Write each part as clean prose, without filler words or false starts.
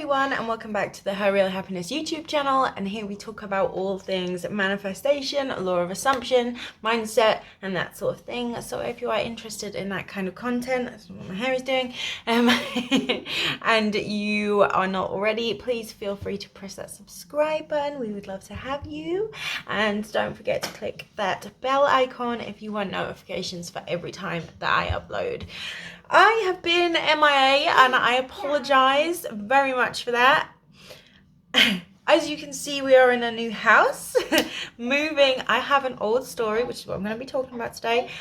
everyone, and welcome back to the Her Real Happiness YouTube channel. And here we talk about all things manifestation, law of assumption, mindset, and that sort of thing. So if you are interested in that kind of content, that's what my hair is doing, and you are not already, please feel free to press that subscribe button. We would love to have you. And don't forget to click that bell icon if you want notifications for every time that I upload. I have been MIA and I apologize very much for that. As you can see, we are in a new house. Moving. I have an old story, which is what I'm going to be talking about today.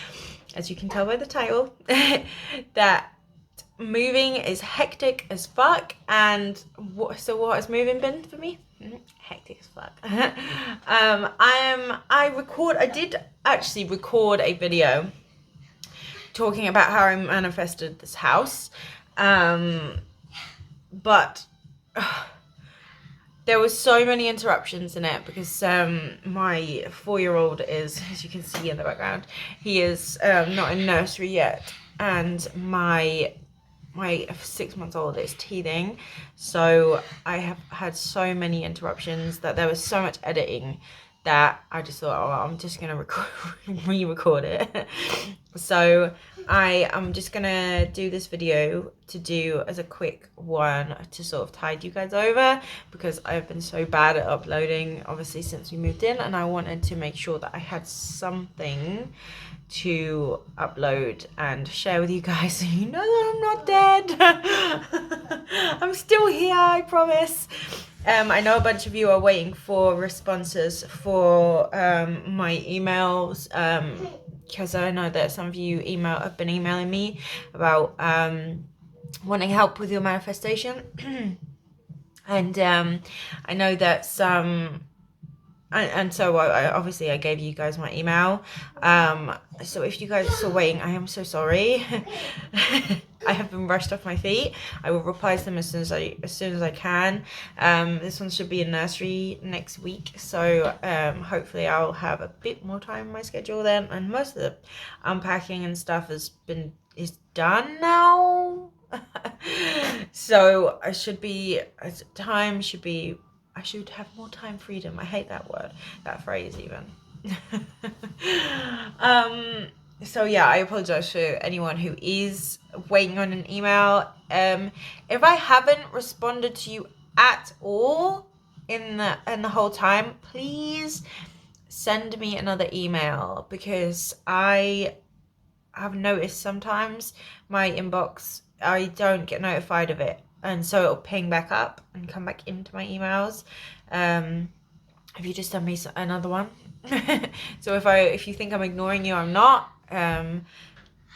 As you can tell by the title, that moving is hectic as fuck. And so what has moving been for me? Hectic as fuck. I did actually record a video talking about how I manifested this house, but there was so many interruptions in it because my 4-year-old is, as you can see in the background, he is not in nursery yet, and my 6-month-old is teething, so I have had so many interruptions that there was so much editing that I just thought, oh, I'm just gonna re-record it. So I am just gonna do this video to do as a quick one to sort of tide you guys over, because I've been so bad at uploading obviously since we moved in, and I wanted to make sure that I had something to upload and share with you guys, so you know that I'm not dead. I'm still here, I promise. I know a bunch of you are waiting for responses for my emails, because I know that some of you have been emailing me about wanting help with your manifestation. And I know that some, and so I obviously I gave you guys my email. So if you guys are still waiting, I am so sorry. I have been rushed off my feet. I will reply to them as soon as I can. This one should be in nursery next week, so hopefully I'll have a bit more time in my schedule then. And most of the unpacking and stuff is done now. So I should have more time freedom. I hate that word, that phrase even. So yeah, I apologize for anyone who is waiting on an email. If I haven't responded to you at all in the whole time, please send me another email, because I have noticed sometimes my inbox, I don't get notified of it, and so it'll ping back up and come back into my emails. Have you just done me another one? So if you think I'm ignoring you, I'm not.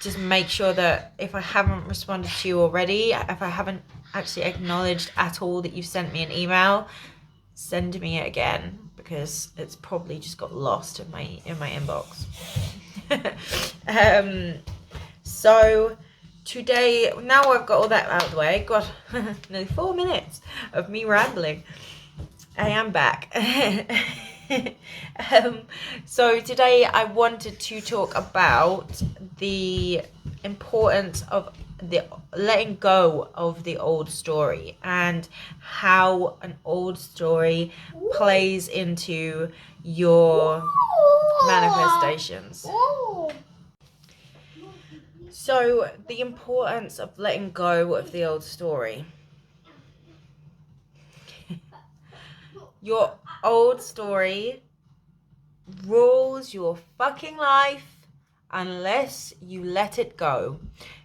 Just make sure that if I haven't responded to you already, if I haven't actually acknowledged at all that you've sent me an email, send me it again, because it's probably just got lost in my inbox. So today, now I've got all that out of the way, God, nearly 4 minutes of me rambling, I am back. So today I wanted to talk about the importance of the letting go of the old story, and how an old story plays into your manifestations. So the importance of letting go of the old story. Your old story rules your fucking life unless you let it go.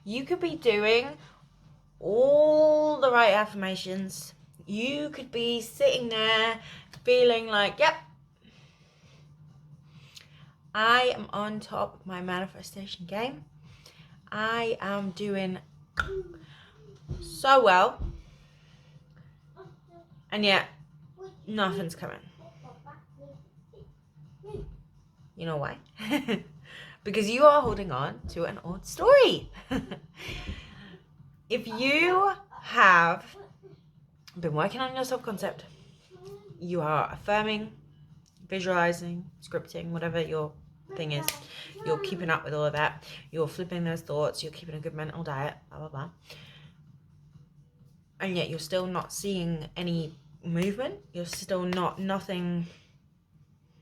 You could be doing all the right affirmations. You could be sitting there feeling like, yep, I am on top of my manifestation game. I am doing so well. And yet, nothing's coming. You know why? Because you are holding on to an old story. If you have been working on your self-concept, you are affirming, visualizing, scripting, whatever your thing is, you're keeping up with all of that, you're flipping those thoughts, you're keeping a good mental diet, blah, blah, blah. and yet you're still not seeing any movement. You're still nothing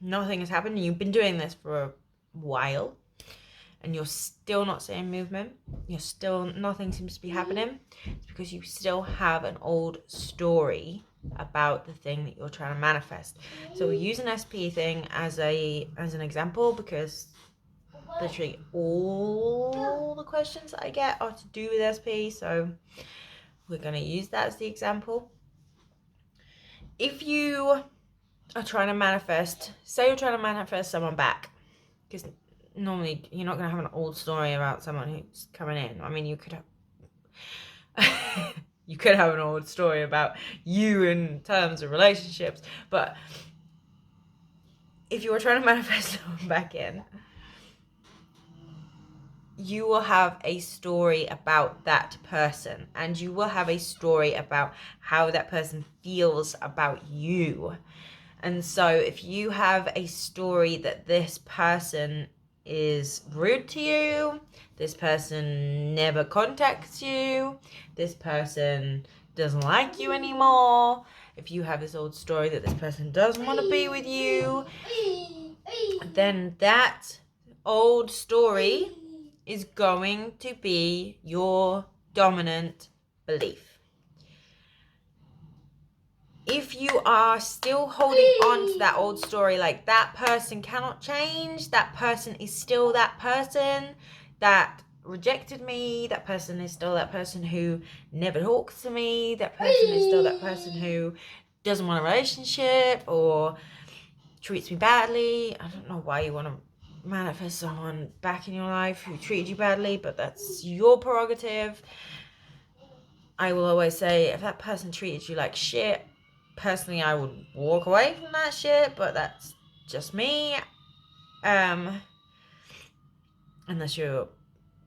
has happened. You've been doing this for a while and you're still not seeing movement. Nothing seems to be happening. It's because you still have an old story about the thing that you're trying to manifest. So we use an SP thing as an example because literally all the questions I get are to do with SP, so we're going to use that as the example. If you are trying to manifest, say you're trying to manifest someone back, because normally you're not going to have an old story about someone who's coming in. I mean, you could have you could have an old story about you in terms of relationships, but if you were trying to manifest someone back in, you will have a story about that person, and you will have a story about how that person feels about you. And so if you have a story that this person is rude to you, this person never contacts you, this person doesn't like you anymore, if you have this old story that this person doesn't want to be with you, then that old story is going to be your dominant belief. If you are still holding on to that old story, like that person cannot change, that person is still that person that rejected me, that person is still that person who never talks to me, that person is still that person who doesn't want a relationship or treats me badly. I don't know why you want to manifest someone back in your life who treated you badly, but that's your prerogative. I will always say, if that person treated you like shit, personally I would walk away from that shit, but that's just me. Unless you're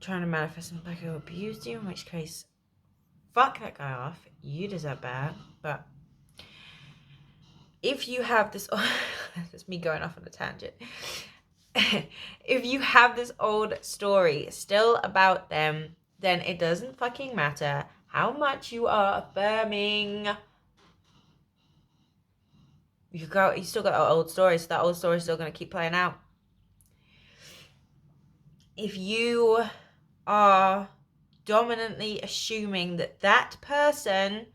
trying to manifest something who abused you, in which case fuck that guy off, you deserve bad. But if you have this that's me going off on a tangent. If you have this old story still about them, then it doesn't fucking matter how much you are affirming. You still got an old story, so that old story is still going to keep playing out. If you are dominantly assuming that that person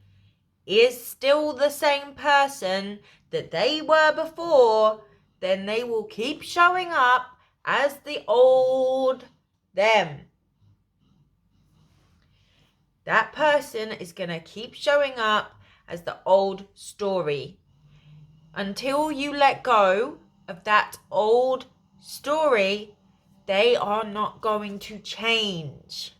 is still the same person that they were before, then they will keep showing up as the old them. That person is going to keep showing up as the old story. Until you let go of that old story, they are not going to change.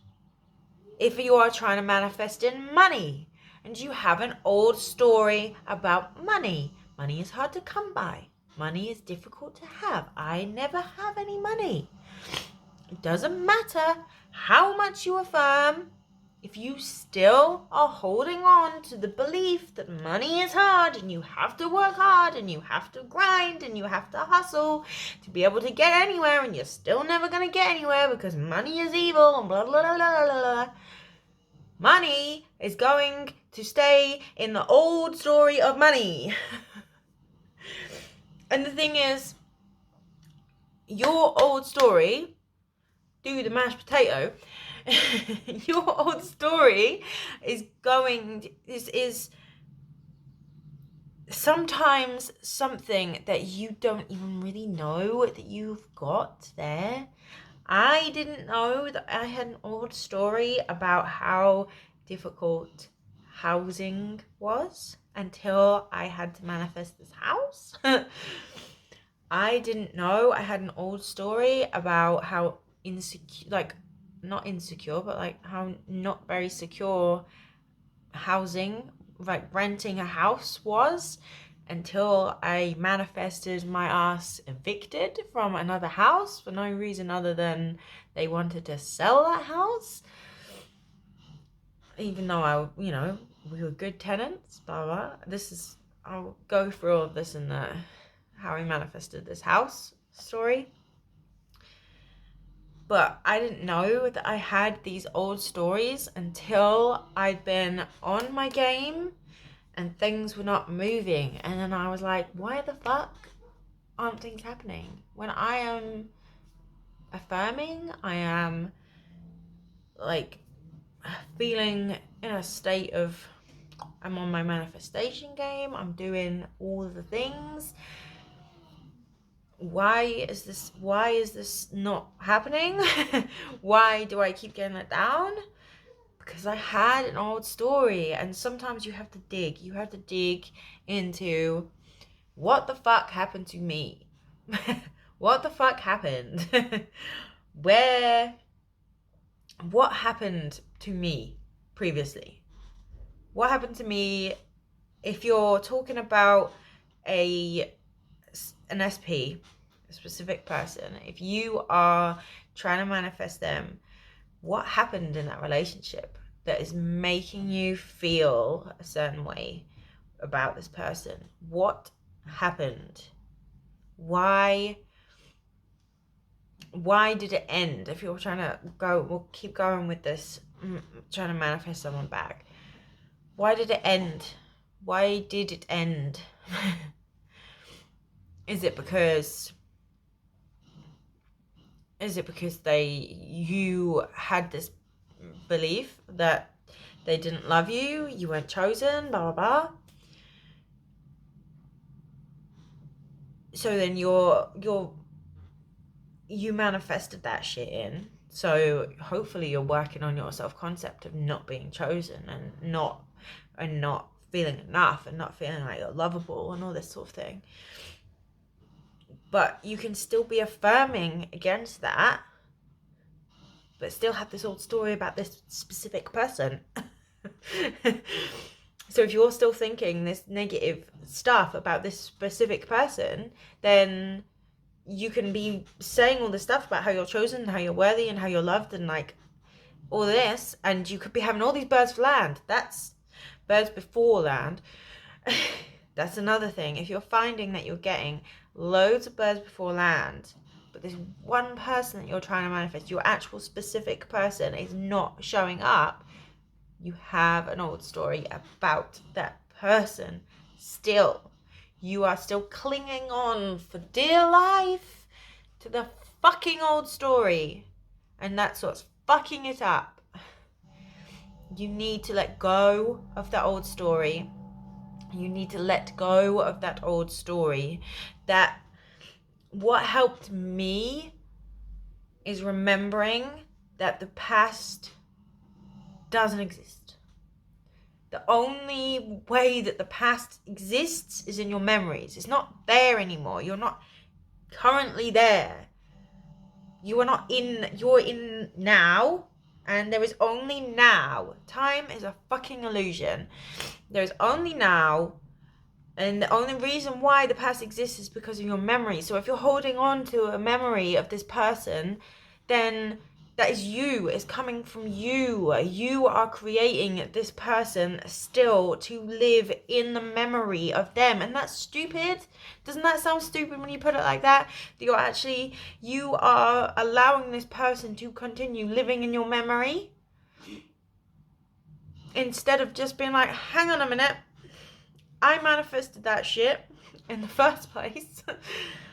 If you are trying to manifest in money and you have an old story about money, money is hard to come by. Money is difficult to have. I never have any money. It doesn't matter how much you affirm. If you still are holding on to the belief that money is hard and you have to work hard and you have to grind and you have to hustle to be able to get anywhere, and you're still never going to get anywhere because money is evil and blah, blah, blah, blah, blah, blah. Money is going to stay in the old story of money. And the thing is, your old story, do the mashed potato, your old story is sometimes something that you don't even really know that you've got there. I didn't know that I had an old story about how difficult housing was until I had to manifest this house. I didn't know I had an old story about how not insecure, but like how not very secure housing, like renting a house was, until I manifested my ass evicted from another house for no reason other than they wanted to sell that house. Even though we were good tenants, blah, blah. I'll go through all of this in how I manifested this house story. But I didn't know that I had these old stories until I'd been on my game and things were not moving. And then I was like, why the fuck aren't things happening? When I am affirming, I am like feeling in a state of, I'm on my manifestation game, I'm doing all of the things. Why is this not happening? Why do I keep getting let down? Because I had an old story, and sometimes you have to dig into what the fuck happened to me. What the fuck happened? What happened to me previously? What happened to me? If you're talking about an SP, a specific person, if you are trying to manifest them, what happened in that relationship that is making you feel a certain way about this person? What happened? Why did it end? If you're trying to we'll keep going with this, trying to manifest someone back. Why did it end? Why did it end? Is it because you had this belief that they didn't love you, you weren't chosen, blah blah blah? So then you manifested that shit in. So hopefully you're working on your self-concept of not being chosen and not feeling enough and not feeling like you're lovable and all this sort of thing. But you can still be affirming against that, but still have this old story about this specific person. So if you're still thinking this negative stuff about this specific person, then you can be saying all this stuff about how you're chosen, how you're worthy, and how you're loved, and like all this, and you could be having all these birds for land. That's birds before land. That's another thing. If you're finding that you're getting loads of birds before land, but this one person that you're trying to manifest, your actual specific person, is not showing up, you have an old story about that person still. You are still clinging on for dear life to the fucking old story. And that's what's fucking it up. You need to let go of that old story. You need to let go of that old story. That what helped me is remembering that the past doesn't exist. The only way that the past exists is in your memories. It's not there anymore. You're not currently there. You're in now, and there is only now. Time is a fucking illusion. There is only now, and the only reason why the past exists is because of your memory. So if you're holding on to a memory of this person, then that is you. It's coming from you. You are creating this person still to live in the memory of them. And that's stupid. Doesn't that sound stupid when you put it like that? That you are allowing this person to continue living in your memory, instead of just being like, hang on a minute, I manifested that shit in the first place.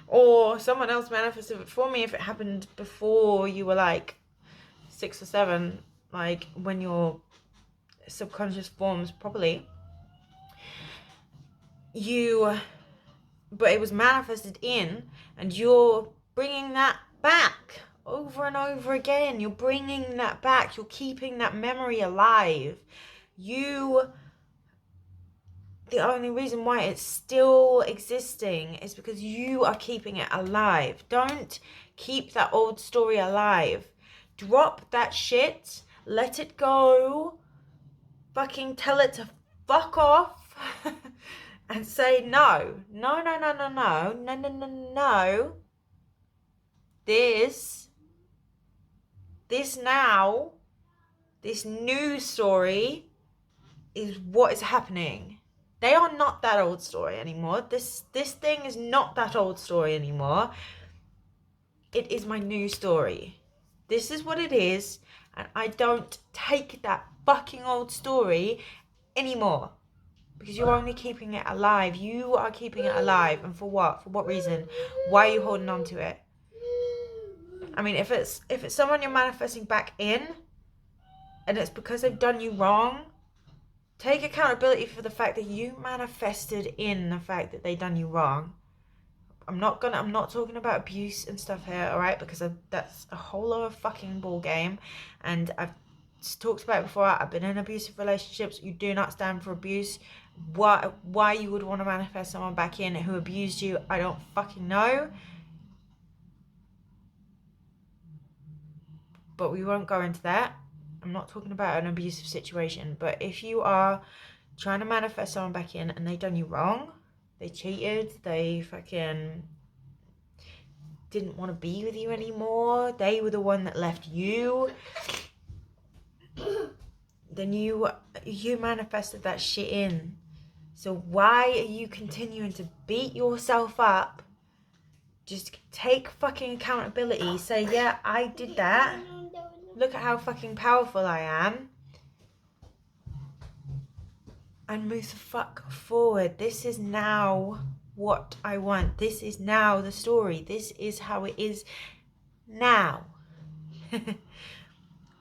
Or someone else manifested it for me if it happened before you were like 6 or 7, like when your subconscious forms properly. But it was manifested in, and you're bringing that back over and over again. You're bringing that back. You're keeping that memory alive. The only reason why it's still existing is because you are keeping it alive. Don't keep that old story alive. Drop that shit. Let it go. Fucking tell it to fuck off. And say no. No. This now, this new story is what is happening. They are not that old story anymore. This thing is not that old story anymore. It is my new story. This is what it is, and I don't take that fucking old story anymore. Because you're only keeping it alive. You are keeping it alive. And for what? For what reason? Why are you holding on to it? I mean, if it's someone you're manifesting back in, and it's because they've done you wrong, take accountability for the fact that you manifested in the fact that they done you wrong. I'm not talking about abuse and stuff here, alright? Because that's a whole other fucking ball game. And I've talked about it before. I've been in abusive relationships. You do not stand for abuse. Why you would want to manifest someone back in who abused you, I don't fucking know. But we won't go into that. I'm not talking about an abusive situation. But if you are trying to manifest someone back in and they done you wrong, they cheated, they fucking didn't want to be with you anymore, they were the one that left you, then you manifested that shit in. So why are you continuing to beat yourself up? Just take fucking accountability. Say, yeah, I did that. Look at how fucking powerful I am. And move the fuck forward. This is now what I want. This is now the story. This is how it is now.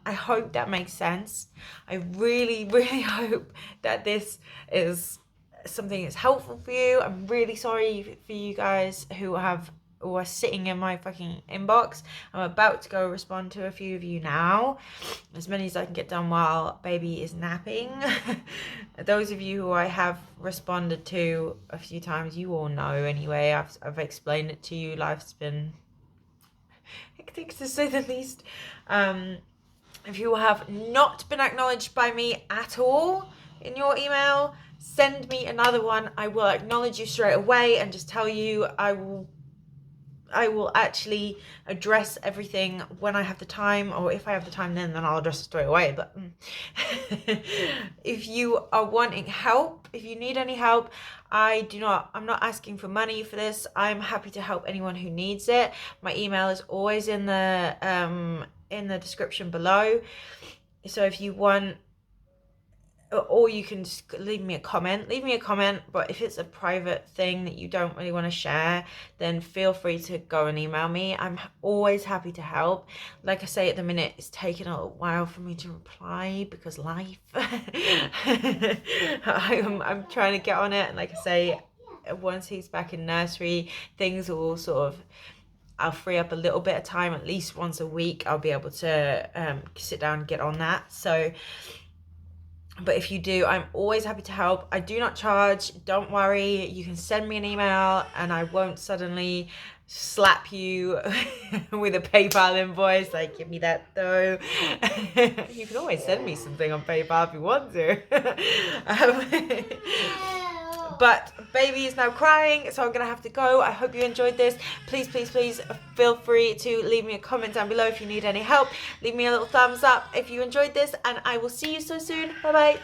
I hope that makes sense. I really, really hope that this is something that's helpful for you. I'm really sorry for you guys who are sitting in my fucking inbox. I'm about to go respond to a few of you now, as many as I can get done while baby is napping. Those of you who I have responded to a few times, you all know anyway. I've explained it to you. Life's been hectic to say the least. If you have not been acknowledged by me at all in your email, send me another one. I will acknowledge you straight away and just tell you I will actually address everything when I have the time, or if I have the time then I'll address it straight away. But if you are wanting help, if you need any help, I'm not asking for money for this. I'm happy to help anyone who needs it. My email is always in the description below. So if you want, or you can just leave me a comment, but if it's a private thing that you don't really want to share, then feel free to go and email me. I'm always happy to help. Like I say, at the minute it's taken a little while for me to reply because life. I'm trying to get on it, and like I say, once he's back in nursery, things will I'll free up a little bit of time. At least once a week I'll be able to sit down and get on that. So but if you do, I'm always happy to help. I do not charge. Don't worry. You can send me an email and I won't suddenly slap you with a PayPal invoice. Like, give me that though. You can always send me something on PayPal if you want to. But baby is now crying, so I'm going to have to go. I hope you enjoyed this. Please, please, please feel free to leave me a comment down below if you need any help. Leave me a little thumbs up if you enjoyed this, and I will see you so soon. Bye-bye.